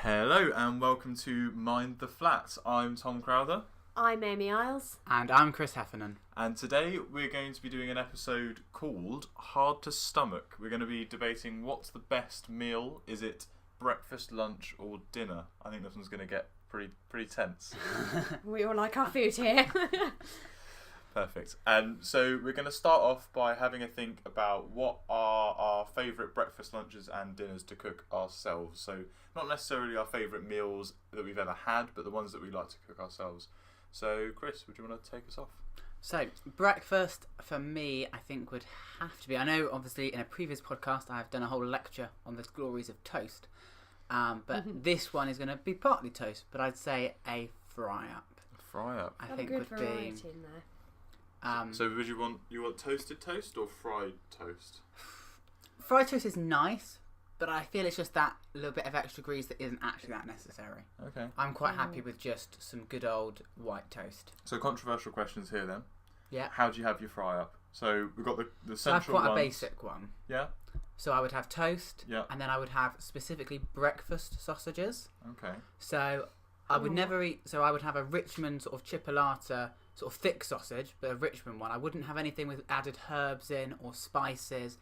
Hello and welcome to Mind the Flat. I'm Tom Crowther. I'm Amy Isles. And I'm Chris Heffernan. And today we're going to be doing an episode called Hard to Stomach. We're going to be debating what's the best meal. Is it breakfast, lunch or dinner? I think this one's going to get pretty tense. We all like our food here. Perfect. And so we're going to start off by having a think about what are our favourite breakfast, lunches and dinners to cook ourselves. So not necessarily our favourite meals that we've ever had, but the ones that we like to cook ourselves. So Chris, would you want to take us off? So breakfast for me, I think would have to be. I know obviously in a previous podcast I've done a whole lecture on the glories of toast. But this one is going to be partly toast, but I'd say a fry-up. A fry-up? I Got think a good would variety be... in there. So would you want toasted toast or fried toast? Fried toast is nice, but I feel it's just that little bit of extra grease that isn't actually that necessary. Okay. I'm quite happy with just some good old white toast. So controversial questions here then. Yeah. How do you have your fry-up? So we've got the So I've central quite ones. a basic one. Yeah? So I would have toast, Yeah. and then I would have specifically breakfast sausages. Okay. So I would never eat. So I would have a Richmond sort of chipolata, sort of thick sausage, but a Richmond one. I wouldn't have anything with added herbs in or spices.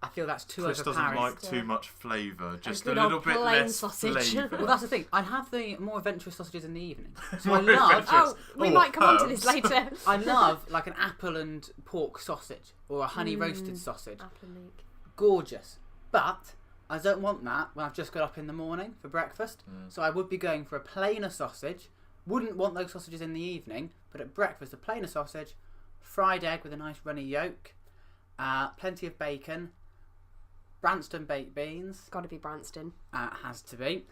I feel that's too Chris doesn't overpowering. like too much flavour, just a good little old bit plain less sausage. flavour. Well, that's the thing. I'd have the more adventurous sausages in the evening. So I More love. adventurous. We might come on to this herbs. later. I love like an apple and pork sausage or a honey roasted sausage. Apple and leek. Gorgeous, but I don't want that when I've just got up in the morning for breakfast. So I would be going for a plainer sausage. Wouldn't want those sausages in the evening, but at breakfast a plainer sausage, fried egg with a nice runny yolk, plenty of bacon, Branston baked beans. Got to be Branston. Has to be.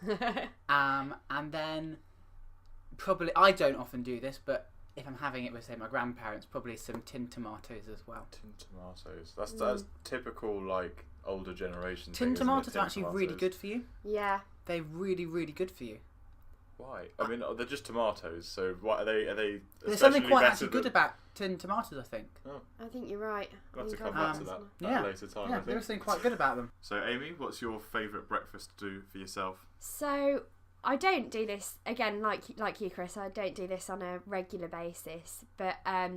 And then probably, I don't often do this, but if I'm having it with, say, my grandparents, probably some tinned tomatoes as well. Tinned tomatoes. That's typical, like, older generation. Tinned thing, isn't it? tomatoes are actually really tomatoes. good for you. Yeah. They're really, really good for you. Why? I mean, they're just tomatoes. So what are they? There's something especially quite better actually good than- about tinned tomatoes, I think. Oh, I think you're right. we'll have to I come think back I've to had that some. at a later time. I There's think. something quite good about them. So Amy, what's your favourite breakfast to do for yourself? So I don't do this again, like you, Chris. I don't do this on a regular basis, but I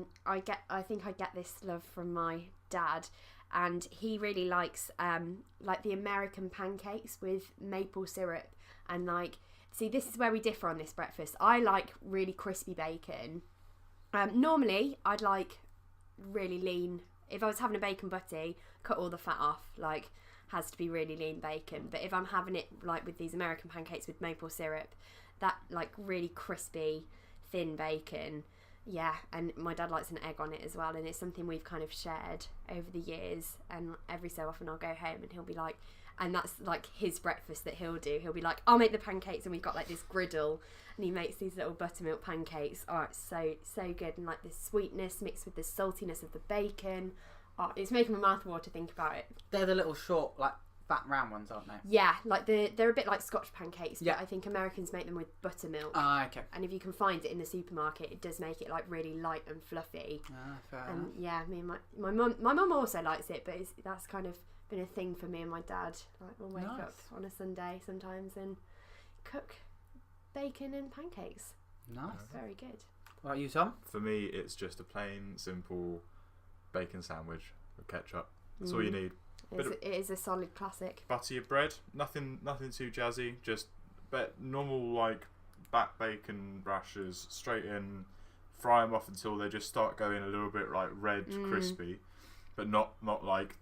think I get this love from my dad, and he really likes like the American pancakes with maple syrup and like. See, this is where we differ on this breakfast. I like really crispy bacon. Normally, I'd like really lean. If I was having a bacon butty, cut all the fat off. Like, has to be really lean bacon. But if I'm having it like with these American pancakes with maple syrup, that like really crispy, thin bacon. Yeah, and my dad likes an egg on it as well. And it's something we've kind of shared over the years. And every so often I'll go home and he'll be like... And that's like his breakfast that he'll do. He'll be like, I'll make the pancakes, and we've got like this griddle, and he makes these little buttermilk pancakes. Oh, it's so good, and like the sweetness mixed with the saltiness of the bacon. Oh, it's making my mouth water to think about it. They're the little short, like fat round ones, aren't they? Yeah, like they're a bit like Scotch pancakes, but Yeah. I think Americans make them with buttermilk. Okay. And if you can find it in the supermarket, it does make it like really light and fluffy. Fair And enough. yeah, me and my mum also likes it, but that's kind of been a thing for me and my dad. Like we'll wake up on a Sunday sometimes and cook bacon and pancakes. Nice. Very good. What about you, Tom? For me, it's just a plain, simple bacon sandwich with ketchup. That's all you need. It is a solid classic. Butter your bread. Nothing too jazzy. Just normal like back bacon rashers straight in. Fry them off until they just start going a little bit like red, crispy, but not like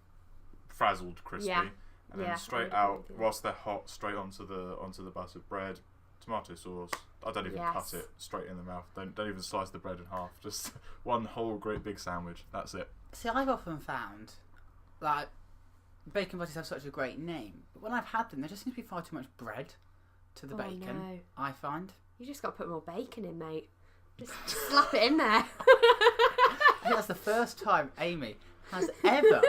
frazzled crispy. Yeah. And then Yeah, straight I would out agree with that. whilst they're hot, straight onto the buttered bread. Tomato sauce. I don't even cut Yes. it straight in the mouth. Don't even slice the bread in half. Just one whole great big sandwich. That's it. See, I've often found like bacon butties have such a great name, but when I've had them, there just seems to be far too much bread to the bacon. No. I find. You just got to put more bacon in, mate. Just slap it in there. I think that's the first time Amy has ever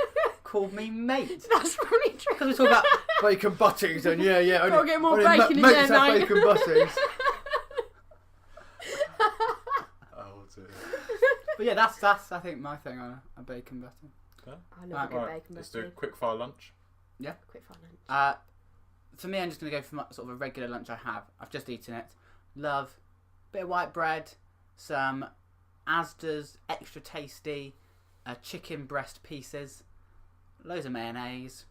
called me mate. That's probably true. Because we talk about bacon butties and yeah. Gotta get more bacon in there, mate. bacon butties. Oh dear. But yeah, that's I think my thing on a bacon butty. Okay. I love a good Right, bacon let's do a butty. quick fire lunch. Quick fire lunch. for me, I'm just going to go for sort of a regular lunch I have. I've just eaten it. Love a bit of white bread, some Asda's extra tasty chicken breast pieces, loads of mayonnaise.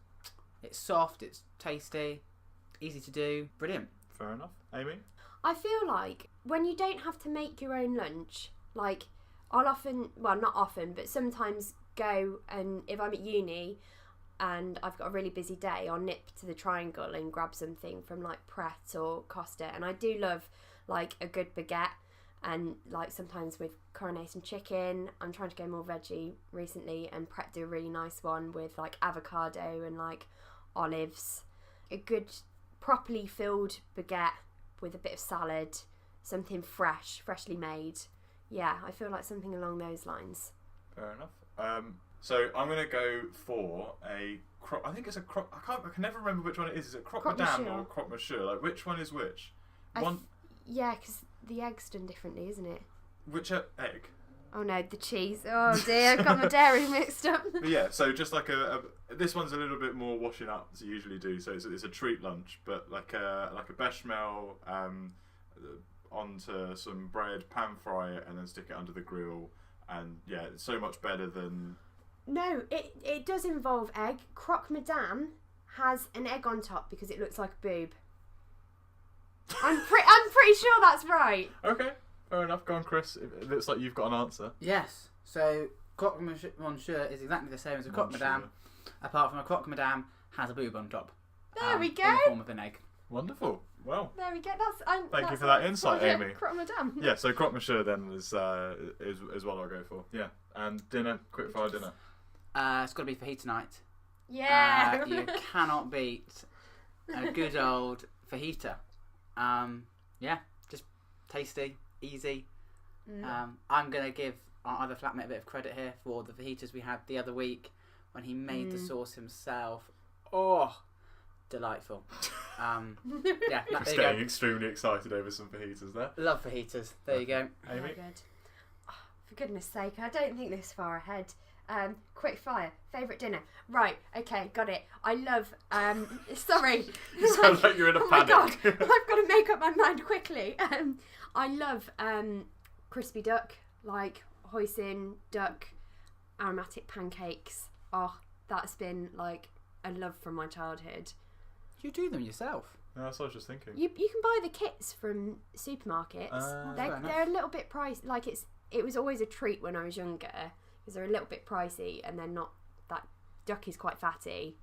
It's soft, it's tasty, easy to do, brilliant. Fair enough. Amy? I feel like when you don't have to make your own lunch, like I'll often, well, not often, but sometimes go, and if I'm at uni and I've got a really busy day, I'll nip to the Triangle and grab something from like Pret or Costa. And I do love like a good baguette, and like sometimes with coronation chicken. I'm trying to go more veggie recently, and Pret do a really nice one with like avocado and like olives. A good properly filled baguette with a bit of salad, something freshly made. Yeah, I feel like something along those lines. Fair enough. So I'm going to go for I think it's a croque. I can never remember which one it is. Is it croque madame or croque monsieur? Like, which one is which? Yeah, because the egg's done differently, isn't it? Which egg? Oh no, the cheese. Oh dear, I've got my dairy mixed up. But yeah, so just like this one's a little bit more washing up as you usually do. So it's a treat lunch, but like a bechamel onto some bread, pan fry it, and then stick it under the grill. And yeah, it's so much better than. No, it does involve egg. Croque madame has an egg on top because it looks like a boob. I'm pretty sure that's right. Okay, fair enough. Go on, Chris. It looks like you've got an answer. Yes. So croque monsieur is exactly the same as a croque madame, apart from a croque madame has a boob on top. There we go. In the form of an egg. Wonderful. Well, there we go. Thank you for that insight, Amy. Croque madame. Yeah, so croque monsieur then is what I'll go for. Yeah, and dinner, quick fire dinner. It's got to be fajita night. Yeah. You cannot beat a good old fajita. Yeah, just tasty, easy. I'm going to give our other flatmate a bit of credit here for the fajitas we had the other week when he made the sauce himself. Oh, delightful. Yeah, Just getting extremely excited over some fajitas there. Love fajitas. There you go. Amy? Very good. Oh, for goodness sake, I don't think this far ahead. Quick fire. Favourite dinner. Right, okay, got it. I love, sorry. You sound like you're in a panic. Oh my God, I've got to make up my mind quickly. I love crispy duck, like hoisin, duck, aromatic pancakes. Oh, that's been like a love from my childhood. You do them yourself? No, that's what I was just thinking. You can buy the kits from supermarkets. They're a little bit pricey. Like it was always a treat when I was younger because they're a little bit pricey, and they're not that duck is quite fatty,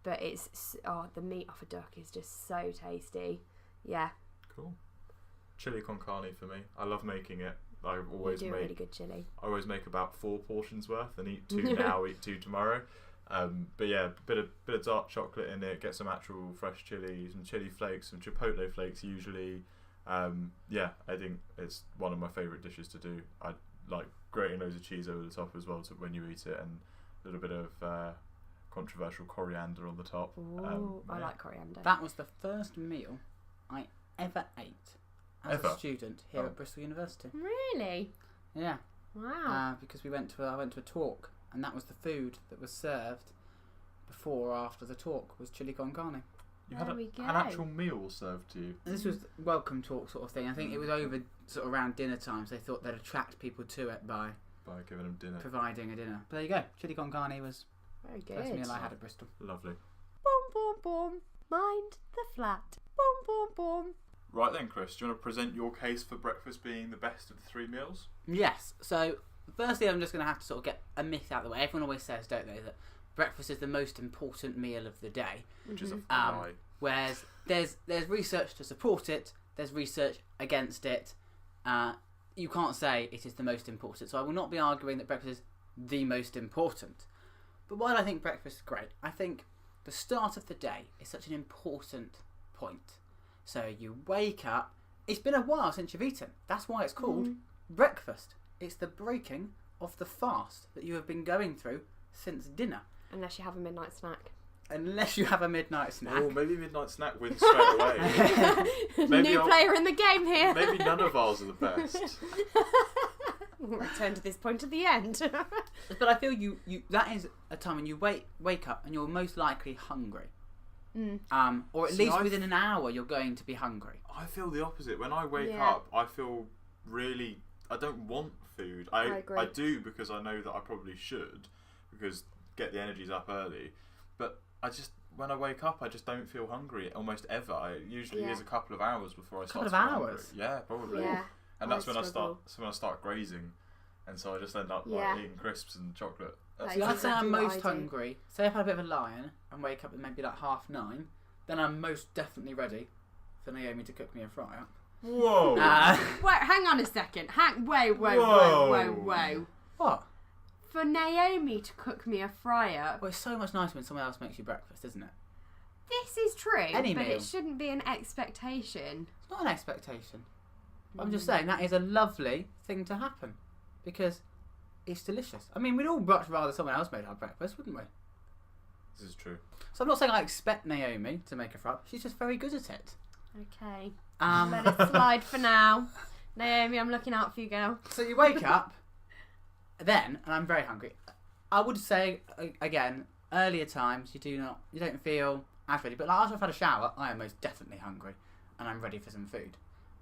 but the meat off a duck is just so tasty. Yeah. Cool. Chili con carne for me. I love making it. I always make really good chili. I always make about 4 portions worth and eat 2 now, eat 2 tomorrow. But yeah, bit of dark chocolate in it. Get some actual fresh chili, some chili flakes, some chipotle flakes usually. Yeah, I think it's one of my favourite dishes to do. I like grating loads of cheese over the top as well when you eat it, and a little bit of controversial coriander on the top. Ooh, I like coriander. That was the first meal I ever ate as a student here at Bristol University. Really? Yeah. Wow. Because I went to a talk, and that was the food that was served before or after the talk was chili con carne. You had an actual meal served to you. And this was welcome talk sort of thing. I think it was over sort of around dinner time, so they thought they'd attract people to it by giving them dinner, providing a dinner. But there you go. Chili con carne was very good. The first meal I had at Bristol. Lovely. Boom, boom, boom. Mind the flat. Boom, boom, boom. Right then, Chris, do you want to present your case for breakfast being the best of the 3 meals? Yes. So, firstly, I'm just going to have to sort of get a myth out of the way. Everyone always says, don't they, that breakfast is the most important meal of the day. Which is a lie. Whereas there's research to support it, there's research against it. You can't say it is the most important. So I will not be arguing that breakfast is the most important. But while I think breakfast is great, I think the start of the day is such an important point. So you wake up, it's been a while since you've eaten. That's why it's called breakfast. It's the breaking of the fast that you have been going through since dinner. Unless you have a midnight snack. Unless you have a midnight snack. Oh, maybe midnight snack wins straight away. New player in the game here. Maybe none of ours are the best. We'll return to this point at the end. But I feel you that is a time when you wake up and you're most likely hungry. Or at See, least within an hour you're going to be hungry. I feel the opposite. When I wake Yeah. up, I feel really. I don't want food. I agree. I do because I know that I probably should, because get the energies up early. But when I wake up, I just don't feel hungry almost ever. It usually is a couple of hours before I start. Couple to of feel hungry. hours? Yeah, probably. Yeah. And that's when I struggle. start grazing, and so I just end up eating crisps and chocolate. That's That See, is I'd say I'm exactly what most I do. hungry. Say if I had a bit of a lion and wake up at maybe like 9:30, then I'm most definitely ready for Naomi to cook me a fry up. Whoa! Wait, hang on a second. Whoa. What? For Naomi to cook me a fry up. Well, it's so much nicer when someone else makes you breakfast, isn't it? This is true, Any but meal. it shouldn't be an expectation. It's not an expectation. I'm just saying that is a lovely thing to happen because it's delicious. I mean, we'd all much rather someone else made our breakfast, wouldn't we? This is true. So I'm not saying I expect Naomi to make a fry. She's just very good at it. Okay. Let it slide for now. Naomi, I'm looking out for you, girl. So you wake up, then, and I'm very hungry. I would say again, earlier times you don't feel as ready. But like after I've had a shower, I am most definitely hungry, and I'm ready for some food.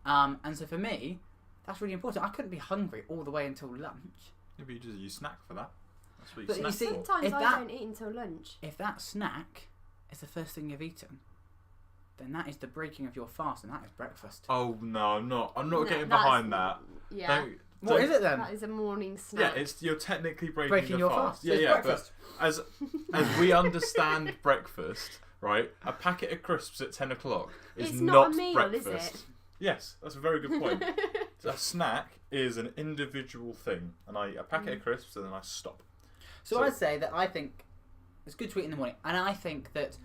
And so for me, that's really important. I couldn't be hungry all the way until lunch. Yeah, but you snack for that. That's what But you you snack see- for. Sometimes If I that- don't eat until lunch. If that snack is the first thing you've eaten, then that is the breaking of your fast, and that is breakfast. Oh no, I'm not No, getting that's- behind that. Yeah. What is it then? That is a morning Yeah, snack. you're technically breaking Breaking your fast. Yeah, It's yeah. breakfast. But as we understand breakfast, right? A packet of crisps at 10 o'clock is It's not a meal, breakfast. is it? Yes, that's a very good point. A snack is an individual thing, and I eat a packet of crisps and then I stop. So I'd say that I think it's good to eat in the morning, and I think that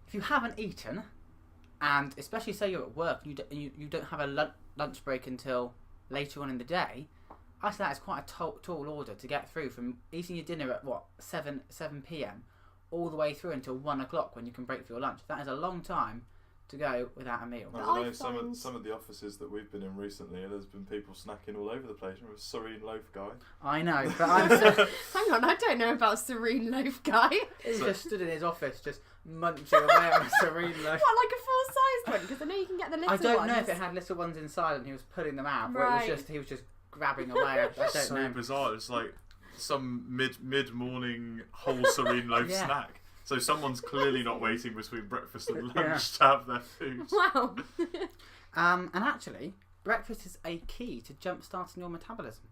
if you haven't eaten, and especially say you're at work and you don't have a lunch break until later on in the day, I say that is quite a tall order to get through from eating your dinner at 7 p.m. all the way through until 1 o'clock when you can break for your lunch. That is a long time to go without a meal. I But don't I know, find- some of the offices that we've been in recently, there's been people snacking all over the place. Remember Serene Loaf guy? I know, but I'm so, Hang on, I don't know about Serene Loaf guy. he just stood in his office just munching away on a serene loaf. What, like a full-sized one? Because I know you can get the little I ones. don't know if it had little ones inside and he was pulling them out, or Right. he was just grabbing away. I don't So know. bizarre. It's like some mid morning whole Serene Loaf Yeah. snack. So someone's clearly not waiting between breakfast and lunch Yeah. to have their food. Wow. And actually, breakfast is a key to jump-starting your metabolism.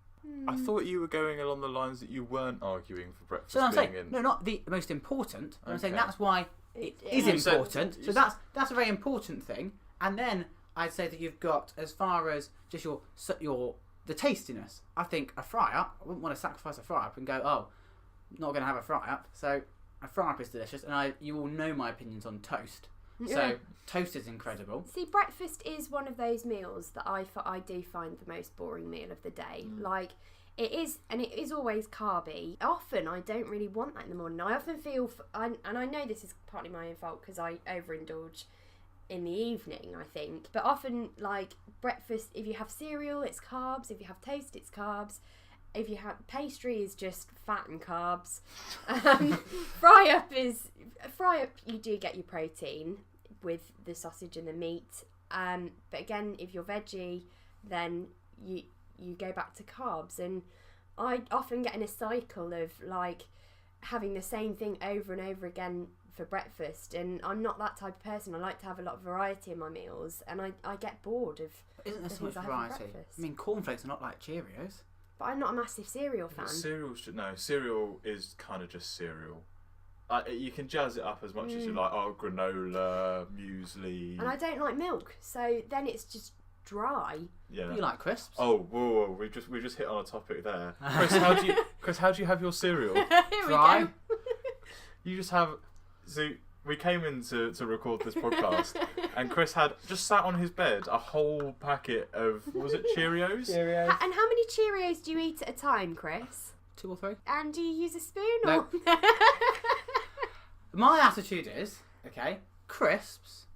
I thought you were going along the lines that you weren't arguing for breakfast So I'm being saying, in. no, not the most important. I'm saying Okay. that's why it is You said- important. you So said- that's a very important thing. And then I'd say that you've got, as far as just the tastiness. I think a fry up. I wouldn't want to sacrifice a fry up and go, oh, not going to have a fry up. So a fry up is delicious, and you all know my opinions on toast. Yeah. So toast is incredible. See, breakfast is one of those meals that I do find the most boring meal of the day. Like, it is, and it is always carby. Often I don't really want that in the morning. I often feel, and I know this is partly my own fault because I overindulge in the evening, I think. But often, like, breakfast, if you have cereal, it's carbs. If you have toast, it's carbs. If you have pastry, is just fat and carbs. Fry up, you do get your protein with the sausage and the meat. But again, if you're veggie, then you go back to carbs. And I often get in a cycle of like having the same thing over and over again for breakfast, and I'm not that type of person. I like to have a lot of variety in my meals, and I get bored of. Isn't there the so much things I have for variety? breakfast. I mean, cornflakes are not like Cheerios. But I'm not a massive cereal fan. Cereal is kind of just cereal. You can jazz it up as much as you like. Oh, granola, muesli. And I don't like milk, so then it's just dry. Yeah. You like crisps? Oh, whoa! We just hit on a topic there. Chris, how do you have your cereal? Here Dry? we go. You just have. So we came in to record this podcast, and Chris had just sat on his bed a whole packet of, what was it, Cheerios? Cheerios. And how many Cheerios do you eat at a time, Chris? 2 or 3. And do you use a spoon No. or? My attitude is, okay, crisps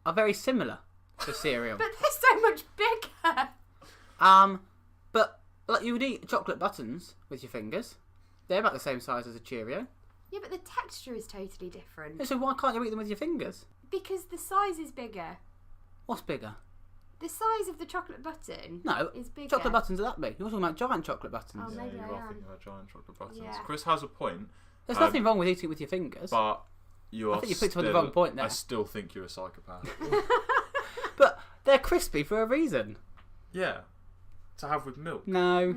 are very similar to cereal. But they're so much bigger. But like you would eat chocolate buttons with your fingers. They're about the same size as a Cheerio. Yeah, but the texture is totally different. Yeah, so why can't you eat them with your fingers? Because the size is bigger. What's bigger? The size of the chocolate button No, is bigger. chocolate buttons are that big. You're talking about giant chocolate buttons. Oh, Yeah, maybe you I are am. thinking about giant chocolate buttons. Yeah. Chris has a point, There's nothing wrong with eating it with your fingers. but you are. I think you picked up the wrong point there. I still think you're a psychopath. But they're crispy for a reason. Yeah, to have with milk. No.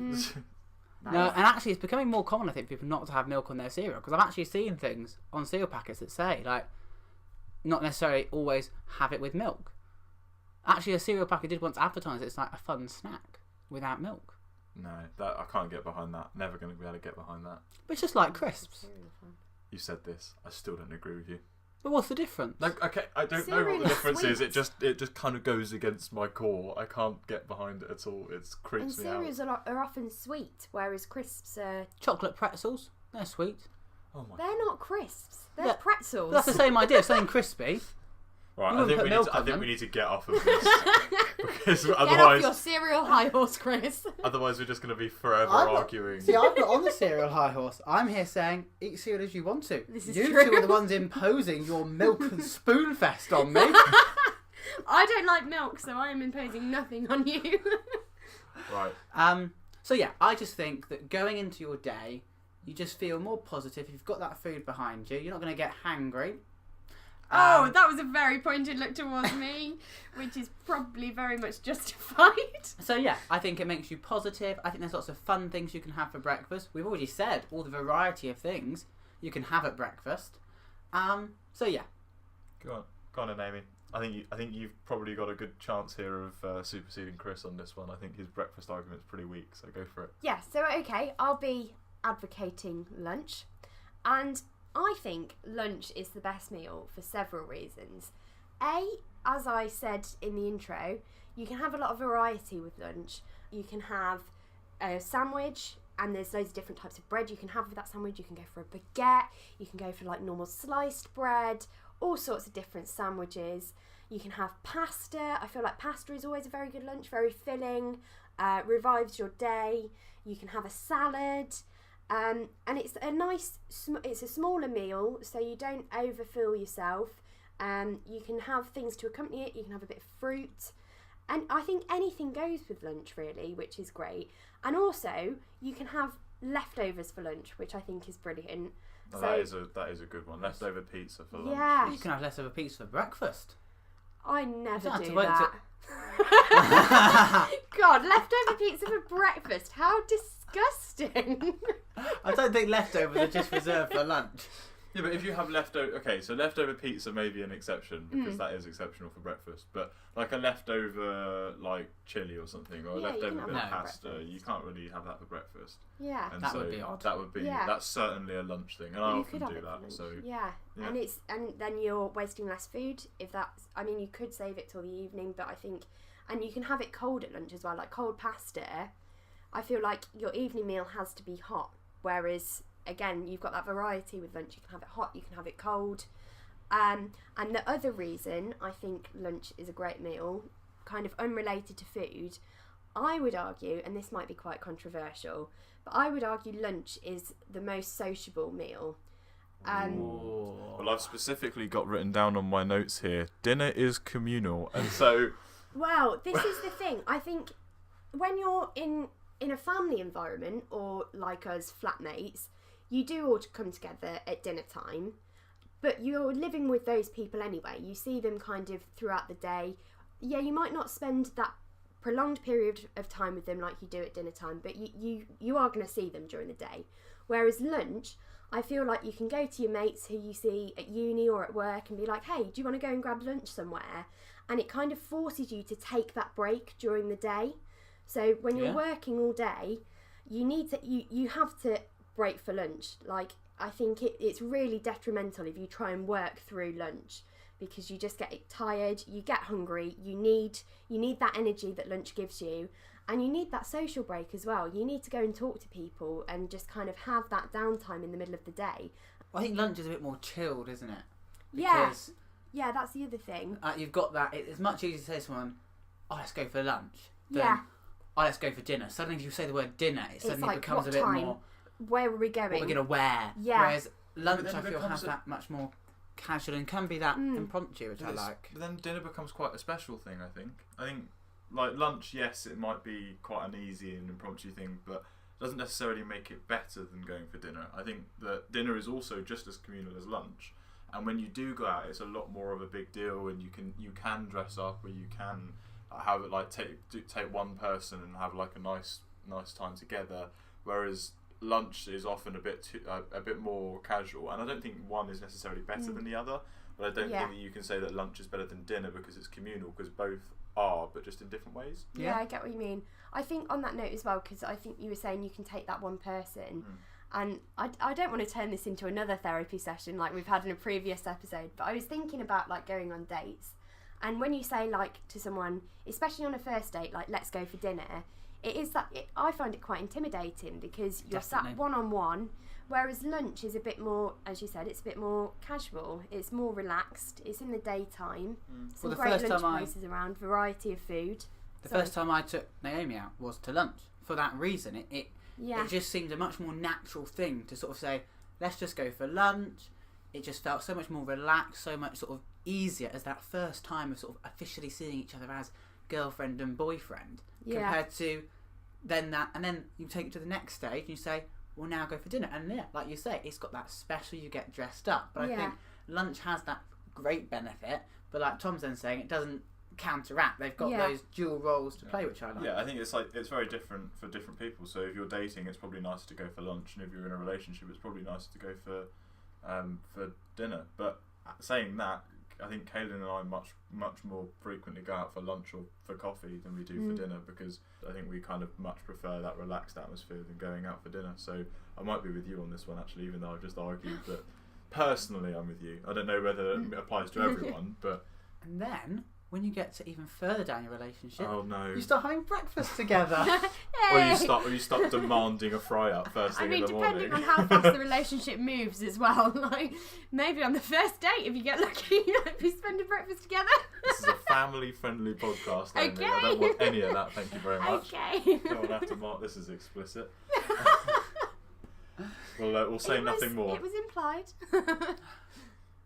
That No, is- and actually it's becoming more common, I think, for people not to have milk on their cereal. Because I've actually seen things on cereal packets that say, like, not necessarily always have it with milk. Actually, a cereal packet did once advertise it's like a fun snack without milk. No, that I can't get behind that. Never going to be able to get behind that. But it's just like crisps. You said this. I still don't agree with you. But what's the difference? Like, okay, I don't know Cereal what the is difference is. sweet. It just kind of goes against my core. I can't get behind it at all. It And creeps me out. cereals are often sweet, whereas crisps are... Chocolate pretzels, they're sweet. Oh my. They're not crisps. They're Yeah, pretzels. But that's the same idea, something crispy. Right, You I wouldn't think put we need milk to. I on think them. we need to get off of this because Get off otherwise, your cereal high horse, Chris. otherwise we're just going to be forever I'm not- arguing. See, I'm not on the cereal high horse. I'm here saying, eat cereal as you want to. This is you true. two are the ones imposing your milk and spoon fest on me. I don't like milk, so I am imposing nothing on you. Right. So yeah, I just think that going into your day, you just feel more positive. You've got that food behind you. You're not going to get hangry. Oh, that was a very pointed look towards me, which is probably very much justified. So yeah, I think it makes you positive. I think there's lots of fun things you can have for breakfast. We've already said all the variety of things you can have at breakfast. So yeah, Go on, then, Amy. I think you've probably got a good chance here of superseding Chris on this one. I think his breakfast argument's pretty weak, so go for it. Yeah, so okay, I'll be advocating lunch. And I think lunch is the best meal for several reasons. A, as I said in the intro, you can have a lot of variety with lunch. You can have a sandwich, and there's loads of different types of bread you can have with that sandwich. You can go for a baguette, you can go for like normal sliced bread, all sorts of different sandwiches. You can have pasta. I feel like pasta is always a very good lunch, very filling, revives your day. You can have a salad. And it's a nice, it's a smaller meal, so you don't overfill yourself. You can have things to accompany it. You can have a bit of fruit, and I think anything goes with lunch really, which is great. And also, you can have leftovers for lunch, which I think is brilliant. No, So that is a good one. Leftover pizza for lunch. yeah, you can have less of a pizza for breakfast. I never You don't have do to wait that. God, leftover pizza for breakfast? How disgusting! I don't think leftovers are just reserved for lunch. Yeah, but if you have leftover pizza may be an exception because that is exceptional for breakfast. But like a leftover like chili or something, or a Yeah, you leftover can have bit that of for pasta, breakfast. you can't really have that for breakfast. Yeah. And That so would be odd. That would be Yeah. that's certainly a lunch thing, and I You often could have do it for that. lunch. So yeah. yeah. And then you're wasting less food. If that's, I mean, you could save it till the evening, but I think, and you can have it cold at lunch as well, like cold pasta. I feel like your evening meal has to be hot, whereas again, you've got that variety with lunch. You can have it hot, you can have it cold. And the other reason I think lunch is a great meal, kind of unrelated to food, I would argue, and this might be quite controversial, but I would argue lunch is the most sociable meal. Well, I've specifically got written down on my notes here, dinner is communal, and so Well, this is the thing. I think when you're in a family environment, or like us flatmates, you do all come together at dinner time, but you're living with those people anyway. You see them kind of throughout the day. Yeah, you might not spend that prolonged period of time with them like you do at dinner time, but you are going to see them during the day. Whereas lunch, I feel like you can go to your mates who you see at uni or at work and be like, hey, do you want to go and grab lunch somewhere? And it kind of forces you to take that break during the day. So when you're working all day, you have to break for lunch. Like, I think it's really detrimental if you try and work through lunch, because you just get tired, you get hungry, you need that energy that lunch gives you, and you need that social break as well. You need to go and talk to people and just kind of have that downtime in the middle of the day. I think lunch is a bit more chilled, isn't it? Yeah. Because Yeah, that's the other thing. you've got that. It's much easier to say to someone, "Oh, let's go for lunch," than Yeah. "Oh, let's go for dinner." Suddenly, if you say the word dinner, it suddenly like, becomes what a bit time? more. Where are we going? What we're gonna wear. Yeah. Whereas lunch then I it feel becomes has that much more casual and can be that impromptu, which I like. But then dinner becomes quite a special thing, I think. Like lunch, yes, it might be quite an easy and impromptu thing, but it doesn't necessarily make it better than going for dinner. I think that dinner is also just as communal as lunch, and when you do go out, it's a lot more of a big deal, and you can dress up, or you can have it like take one person and have like a nice time together, whereas lunch is often a bit more casual, and I don't think one is necessarily better than the other, but I don't think that you can say that lunch is better than dinner because it's communal, because both are, but just in different ways. Yeah, I get what you mean. I think on that note as well, because I think you were saying you can take that one person, and I don't want to turn this into another therapy session like we've had in a previous episode, but I was thinking about like going on dates, and when you say like to someone, especially on a first date, like let's go for dinner, I find it quite intimidating because you're sat one-on-one, whereas lunch is a bit more, as you said, it's a bit more casual, it's more relaxed, it's in the daytime, some great lunch places around, variety of food. The first time I took Naomi out was to lunch. For that reason, it just seemed a much more natural thing to sort of say, let's just go for lunch. It just felt so much more relaxed, so much sort of easier as that first time of sort of officially seeing each other as girlfriend and boyfriend, compared to then that, and then you take it to the next stage and you say, we'll now go for dinner, and like you say, it's got that special, you get dressed up, but I think lunch has that great benefit, but like Tom's then saying, it doesn't counteract. They've got those dual roles to play, which I like. Yeah, I think it's very different for different people. So if you're dating, it's probably nicer to go for lunch, and if you're in a relationship, it's probably nicer to go for dinner. But saying that, I think Kaylin and I much more frequently go out for lunch or for coffee than we do for dinner, because I think we kind of much prefer that relaxed atmosphere than going out for dinner. So I might be with you on this one actually, even though I've just argued that personally I'm with you. I don't know whether it applies to everyone, but and then when you get to even further down your relationship, you start having breakfast together. Or you start demanding a fry up first thing in the morning. Depending on how fast the relationship moves as well. Like maybe on the first date, if you get lucky, you might be spending breakfast together. This is a family-friendly podcast only. I don't want any of that. Thank you very much. Okay. No one have to mark this as explicit. We'll say nothing more. It was implied.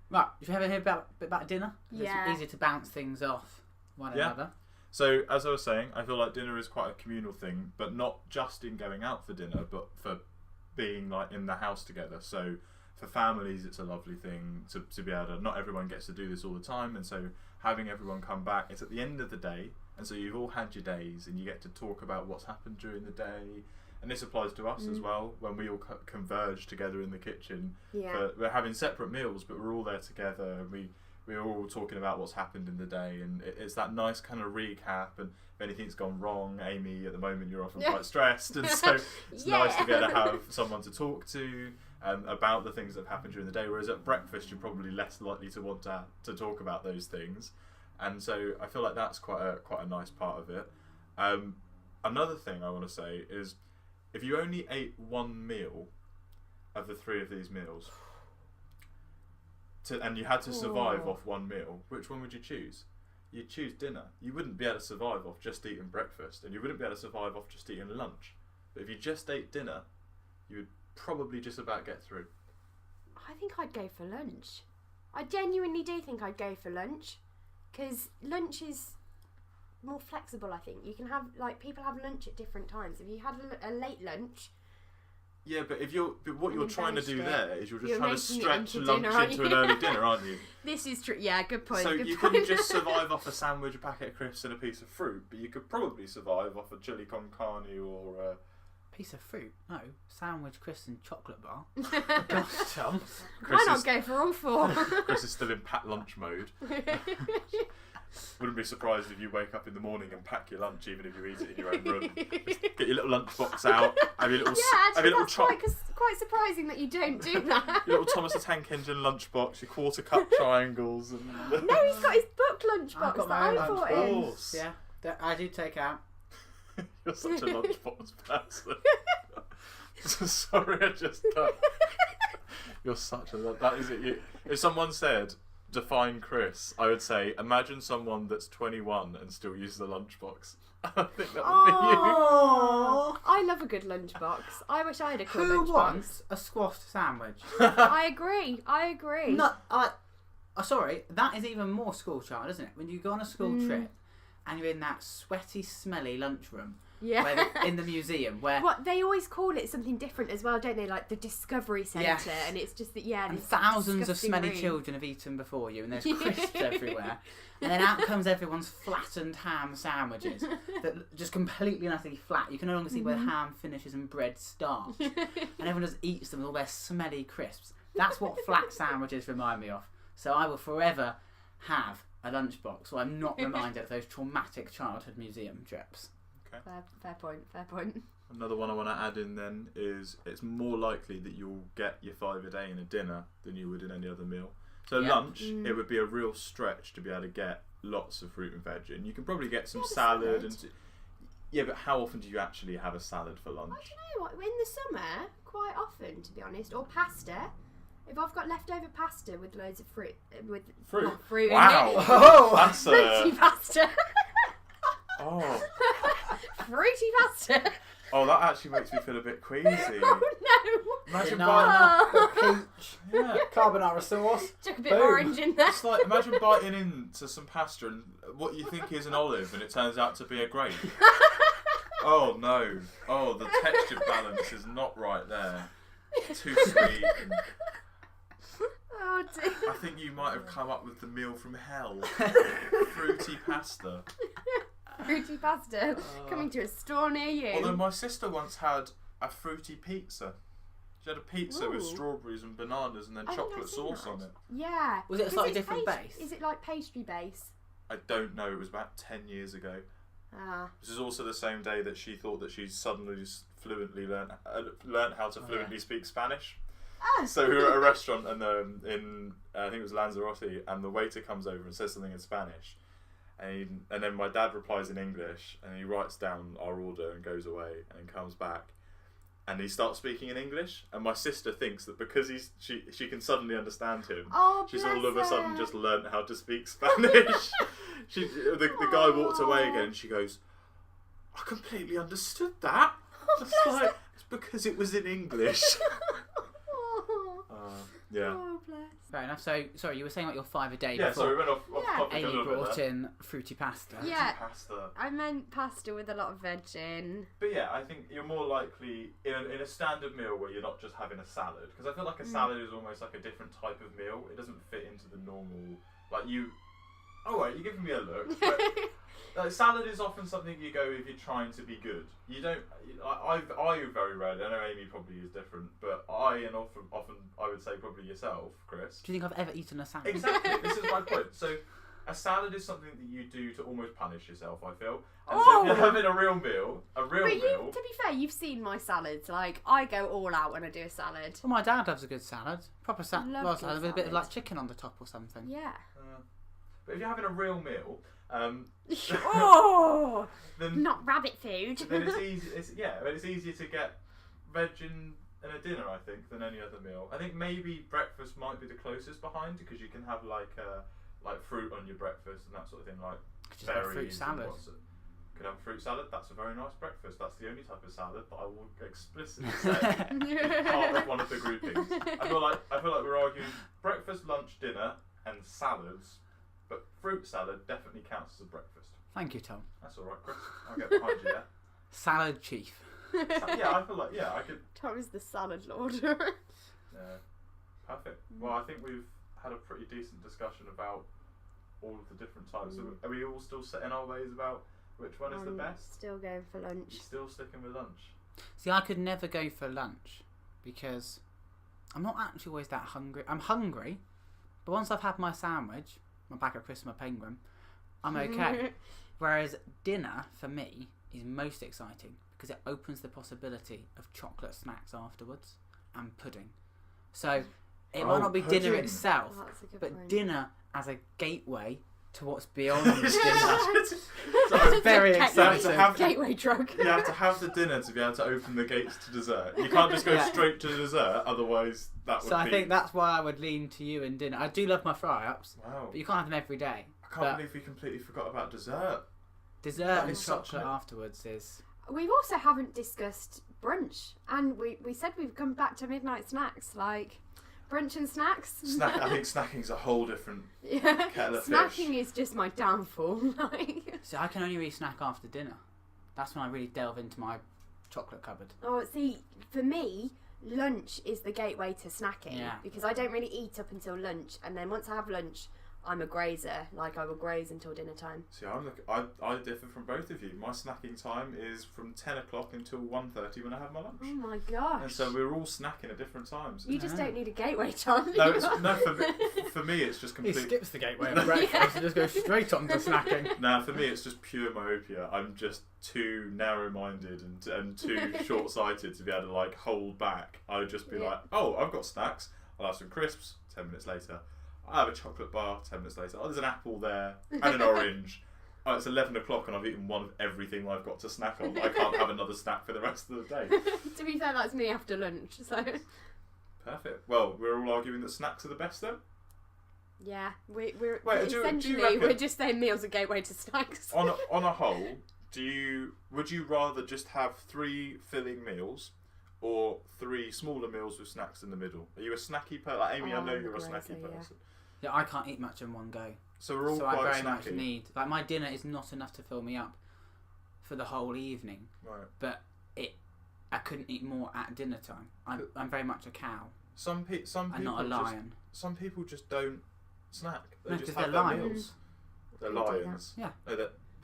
Right, if you ever hear about dinner, it's easier to bounce things off one another. So, as I was saying, I feel like dinner is quite a communal thing, but not just in going out for dinner, but for being like in the house together. So, for families, it's a lovely thing to be able to. Not everyone gets to do this all the time, and so having everyone come back, it's at the end of the day, and so you've all had your days, and you get to talk about what's happened during the day. And this applies to us as well, when we all converge together in the kitchen. We're having separate meals, but we're all there together, and we're all talking about what's happened in the day, and it's that nice kind of recap, and if anything's gone wrong, Amy, at the moment you're often quite stressed, and so it's nice to be able to have someone to talk to about the things that have happened during the day, whereas at breakfast you're probably less likely to want to talk about those things, and so I feel like that's quite a nice part of it. Another thing I want to say is, if you only ate one meal of the three of these meals, and you had to survive off one meal, which one would you choose? You'd choose dinner. You wouldn't be able to survive off just eating breakfast, and you wouldn't be able to survive off just eating lunch. But if you just ate dinner, you would probably just about get through. I think I'd go for lunch. I genuinely do think I'd go for lunch, because lunch is more flexible. I think you can have, like, people have lunch at different times. If you had a late lunch, what you're trying to do there is you're trying to stretch lunch dinner, into an early dinner, aren't you? This is true. Yeah, good point. So you couldn't just survive off a sandwich, a packet of crisps, and a piece of fruit, but you could probably survive off a chili con carne or a piece of fruit. No, sandwich, crisps, and chocolate bar. Gosh, Tom. Why not go for all four? Chris is still in packed lunch mode. Wouldn't be surprised if you wake up in the morning and pack your lunch, even if you eat it in your own room. Just get your little lunch box out. Have your little that's quite surprising that you don't do that. Your little Thomas the Tank Engine lunchbox, your quarter cup triangles, and no, he's got his book lunchbox that I bought in. Yeah, that I do take out. You're such a lunchbox person. Sorry, I just. You're such a. That is it. If someone said, define Chris, I would say imagine someone that's 21 and still uses a lunchbox. I think that would be you. Oh, I love a good lunchbox. I wish I had a cool who lunchbox. wants a squashed sandwich? I agree. No, sorry, that is even more school child, isn't it? When you go on a school trip and you're in that sweaty, smelly lunchroom. Yeah. In the museum, where what they always call it something different as well, don't they? Like the Discovery Centre, Yes. and it's just that and this thousands of disgusting smelly room. children have eaten before you, and there's crisps everywhere, and then out comes everyone's flattened ham sandwiches that just completely and utterly flat. You can no longer see where the ham finishes and bread starts, and everyone just eats them with all their smelly crisps. That's what flat sandwiches remind me of. So I will forever have a lunchbox, so I'm not reminded of those traumatic childhood museum trips. Fair point. Another one I want to add in then is it's more likely that you'll get your 5 a day in a dinner than you would in any other meal. So lunch, it would be a real stretch to be able to get lots of fruit and veg in. You can probably get some salad and yeah, but how often do you actually have a salad for lunch? I don't know. In the summer, quite often, to be honest, or pasta. If I've got leftover pasta with loads of fruit, not fruit Wow, in it. Oh, that's Fruity pasta. oh. Fruity pasta. Oh, that actually makes me feel a bit queasy. Oh no. Imagine banana, biting. peach, Yeah. carbonara sauce. Chuck a bit Boom. of orange in there. It's like imagine biting into some pasta and what you think is an olive and it turns out to be a grape. Oh no! Oh, the texture balance is not right there. Too sweet. And Oh dear. I think you might have come up with the meal from hell. Fruity pasta. Fruity pasta coming to a store near you. Although my sister once had a fruity pizza. She had a pizza with Ooh. strawberries and bananas and then I think chocolate I've seen sauce that. on it. Yeah. Was it a 'Cause slightly it's different base? Is it like pastry base? I don't know. It was about 10 years ago. Ah. This is also the same day that she thought that she suddenly just fluently learned how to fluently speak Spanish. Ah. So we were at a restaurant and in I think it was Lanzarote, and the waiter comes over and says something in Spanish, and then my dad replies in English, and he writes down our order and goes away, and then comes back, and he starts speaking in English, and my sister thinks that because she can suddenly understand him, Oh, she's bless all of a sudden her. just learnt how to speak Spanish. The guy walked away again, and she goes, "I completely understood that." Just like it's because it was in English. Yeah. Oh, bless. Fair enough. So, sorry, you were saying about your 5 a day Yeah, before so we went off Yeah. topic a Amy little bit brought there. in fruity pasta. Yeah. Pasta. I meant pasta with a lot of veg in. But yeah, I think you're more likely in a standard meal where you're not just having a salad, because I feel like a salad is almost like a different type of meal. It doesn't fit into the normal, like you. Oh wait, you're giving me a look. But salad is often something you go if you're trying to be good. You don't. I very rarely. I know Amy probably is different, but often I would say probably yourself, Chris. Do you think I've ever eaten a salad? Exactly. This is my point. So, a salad is something that you do to almost punish yourself, I feel. And so Oh. if you're having a real meal, But to be fair, you've seen my salads. Like, I go all out when I do a salad. Well, my dad loves a good salad. Proper Love good salad with a bit of salad. like chicken on the top or something. Yeah. but if you're having a real meal, Oh! then Not rabbit food. then it's easy. It's easier to get veg in a dinner, I think, than any other meal. I think maybe breakfast might be the closest behind, because you can have like fruit on your breakfast and that sort of thing, like Could just have berries. fruit salad. Could have a fruit salad. That's a very nice breakfast. That's the only type of salad that I will explicitly say part of one of the groupings. I feel like we're arguing breakfast, lunch, dinner, and salads, but fruit salad definitely counts as a breakfast. Thank you, Tom. That's all right, Chris. I'll get behind you there. Salad chief. Yeah, I feel like I could. Tom is the salad lord. Perfect. Well, I think we've had a pretty decent discussion about all of the different types. So are we all still set in our ways about which one is the best? Still going for lunch. You're still sticking with lunch. See, I could never go for lunch because I'm not actually always that hungry. I'm hungry, but once I've had my sandwich, my packet of crisps, my penguin, I'm okay. Whereas dinner, for me, is most exciting because it opens the possibility of chocolate snacks afterwards and pudding. So it might not be dinner pudding. itself, Oh, that's a good but point. dinner as a gateway to what's beyond dinner. to Very Gateway- exciting. Gateway drug. You have to have the dinner to be able to open the gates to dessert. You can't just go Yeah. straight to dessert, otherwise that would So be... I think that's why I would lean to you in dinner. I do love my fry-ups, Wow. but you can't have them every day. I can't believe we completely forgot about dessert. Dessert That and is such chocolate a- afterwards is... We also haven't discussed brunch, and we said we've come back to midnight snacks, like brunch and snacks. I think snacking's a whole different Yeah, kettle of snacking fish. is just my downfall. Like, So I can only really snack after dinner. That's when I really delve into my chocolate cupboard. oh, see, for me, lunch is the gateway to snacking Yeah. because I don't really eat up until lunch, and then once I have lunch, I'm a grazer. Like, I will graze until dinner time. See, I differ from both of you. My snacking time is from 10 o'clock until 1:30 when I have my lunch. Oh my gosh! And so we're all snacking at different times. You just Yeah. don't need a gateway time. No, for me it's just He complete. skips the gateway of breakfast and just goes straight on to snacking. No, for me it's just pure myopia. I'm just too narrow-minded and too short-sighted to be able to like hold back. I would just be Yeah. like, oh, I've got snacks. I'll have some crisps. 10 minutes later, I have a chocolate bar. 10 minutes later, oh, there's an apple there and an orange. Oh, it's 11 o'clock and I've eaten one of everything I've got to snack on. I can't have another snack for the rest of the day. To be fair, that's me after lunch. So Perfect. Well, we're all arguing that snacks are the best then? yeah, we're Wait, do you essentially reckon- we're just saying meals are gateway to snacks. On a whole, would you rather just have 3 filling meals or 3 smaller meals with snacks in the middle? Are you a snacky person? Like Amy, I Oh, know I'm a you're a grazer, snacky yeah. person. Yeah, I can't eat much in one go. So we're all So I quite very much snacky. need... Like, my dinner is not enough to fill me up for the whole evening. Right. But I couldn't eat more at dinner time. I'm very much a cow Some people and not a lion. Some people just don't snack. They No, just 'cause have they're their lions. meals. They're They do that. lions. Yeah. No,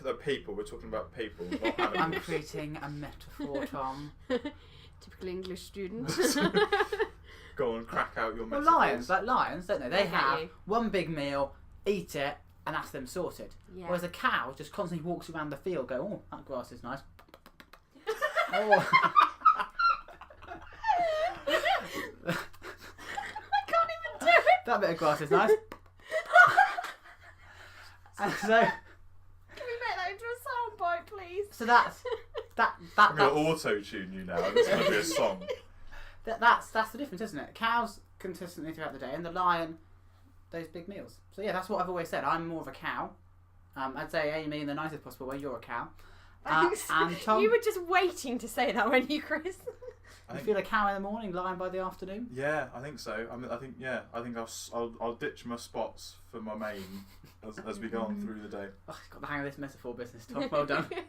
they're people. We're talking about people, not I'm animals. creating a metaphor, Tom. Typical English student. Go on, crack out your Well, metaphors. lions, don't they? They I get have you. one big meal, eat it, and that's them sorted. Yeah. Whereas a cow just constantly walks around the field, go, oh, that grass is nice. Oh. I can't even do it. That bit of grass is nice. And so Can we make that into a soundbite, please? So that's I'm going to auto-tune you now, and it's going to be a song. that's the difference, isn't it? Cows consistently throughout the day, and the lion, those big meals. So yeah, that's what I've always said. I'm more of a cow. I'd say Amy in the nicest possible way. You're a cow. Thanks. And Tom, You were just waiting to say that, weren't you, Chris? you feel a cow in the morning, lion by the afternoon. Yeah, I think so. I think I'll ditch my spots for my mane as we go on through the day. Oh, got the hang of this metaphor business, Tom. Well done. Boom,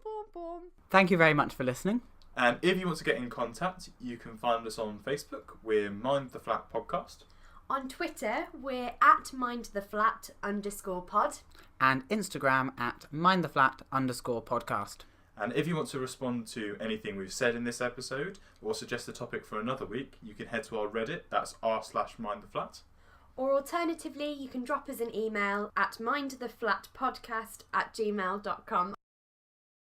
boom, boom. Thank you very much for listening. And if you want to get in contact, you can find us on Facebook. We're Mind the Flat Podcast. On Twitter, we're at mindtheflat_pod. And Instagram at mindtheflat_podcast. And if you want to respond to anything we've said in this episode or suggest a topic for another week, you can head to our Reddit. That's r/mindtheflat. Or alternatively, you can drop us an email at mindtheflatpodcast@gmail.com.